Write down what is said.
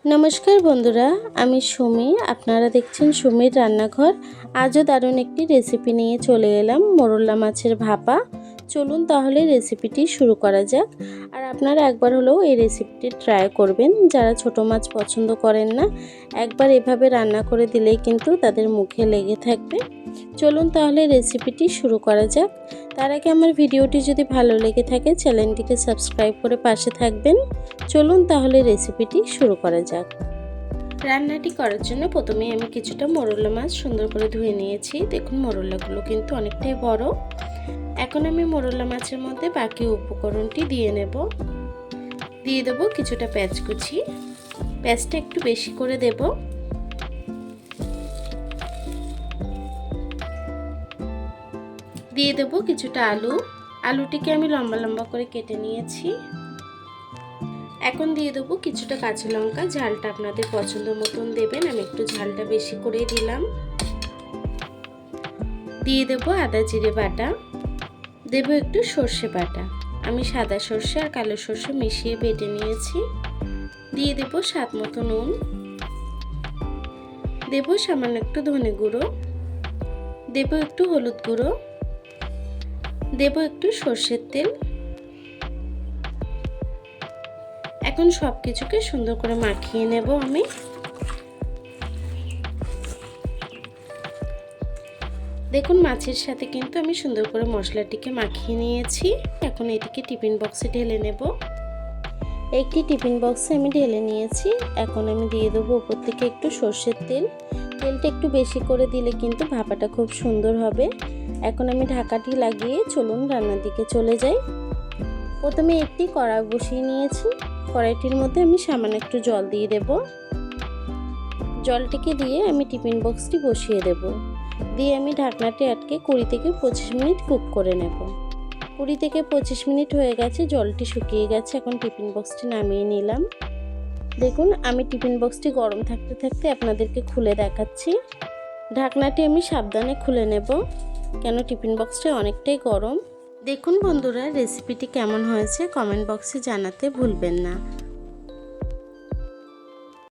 নমস্কার বন্ধুরা, আমি সুমি। আপনারা দেখছেন সুমির রান্নাঘর। আজও দারুণ একটি রেসিপি নিয়ে চলে এলাম, মোরলা মাছের ভাপা। চলুন তাহলে রেসিপিটি শুরু করা যাক। আর আপনারা একবার হলেও এই রেসিপিটি ট্রাই করবেন। যারা ছোট মাছ পছন্দ করেন না, একবার এভাবে রান্না করে দিলেই কিন্তু তাদের মুখে লেগে থাকবে। চলুন তাহলে রেসিপিটি শুরু করা যাক। তার আগে আমার ভিডিওটি যদি ভালো লেগে থাকে, চ্যানেলটিকে সাবস্ক্রাইব করে পাশে থাকবেন। চলুন তাহলে রেসিপিটি শুরু করা যাক। রান্নাটি করার জন্য প্রথমেই আমি কিছুটা মোরলা মাছ সুন্দর করে ধুয়ে নিয়েছি। দেখুন, মোরলাগুলো কিন্তু অনেকটাই বড়। এখন আমি মোরলা মাছের মধ্যে বাকি উপকরণটি দিয়ে নেব। দিয়ে দেবো কিছুটা পেঁয়াজ কুচি। পেঁয়াজটা একটু বেশি করে দেব। দিয়ে দেবো কিছুটা আলু। আলুটিকে আমি লম্বা লম্বা করে কেটে নিয়েছি। এখন দিয়ে দেবো কিছুটা কাঁচা লঙ্কা। ঝালটা আপনাদের পছন্দ মতন দেবেন, আমি একটু ঝালটা বেশি করে দিলাম। দিয়ে দেবো আদা জিরে বাটা। দেবো একটু সর্ষে বাটা। আমি সাদা সর্ষে আর কালো সর্ষে মিশিয়ে বেটে নিয়েছি। দিয়ে দেবো স্বাদ মতো নুন। দেবো সামান্য একটু ধনে গুঁড়ো। দেবো একটু হলুদ গুঁড়ো। দেবো একটু সর্ষের তেল। এখন সব কিছুকে সুন্দর করে মাখিয়ে নেব আমি। দেখুন, মাছের সাথে কিন্তু আমি সুন্দর করে মশলাটিকে মাখিয়ে নিয়েছি। এখন এটিকে টিফিন বক্সে ঢেলে নেব। একটি টিফিন বক্সে আমি ঢেলে নিয়েছি। এখন আমি দিয়ে দেবো উপর থেকে একটু সর্ষের তেল। তেলটা একটু বেশি করে দিলে কিন্তু ভাপাটা খুব সুন্দর হবে। এখন আমি ঢাকাটি লাগিয়ে চলুন রান্নার দিকে চলে যাই। প্রথমে একটি কড়াই বসিয়ে নিয়েছি। কড়াইটির মধ্যে আমি সামান্য একটু জল দিয়ে দেব। জলটিকে দিয়ে আমি টিফিন বক্সটি বসিয়ে দেব। দিয়ে আমি ঢাকনাটি আটকে 20 থেকে 25 মিনিট কুক করে নেব। 20 থেকে 25 মিনিট হয়ে গেছে, জলটি শুকিয়ে গেছে। এখন টিফিন বক্সটি নামিয়ে নিলাম। দেখুন, আমি টিফিন বক্সটি গরম থাকতে থাকতে আপনাদেরকে খুলে দেখাচ্ছি। ঢাকনাটি আমি সাবধানে খুলে নেব, কেন টিফিন বক্সটা অনেকটাই গরম। দেখুন বন্ধুরা, রেসিপিটি কেমন হয়েছে কমেন্ট বক্সে জানাতে ভুলবেন না।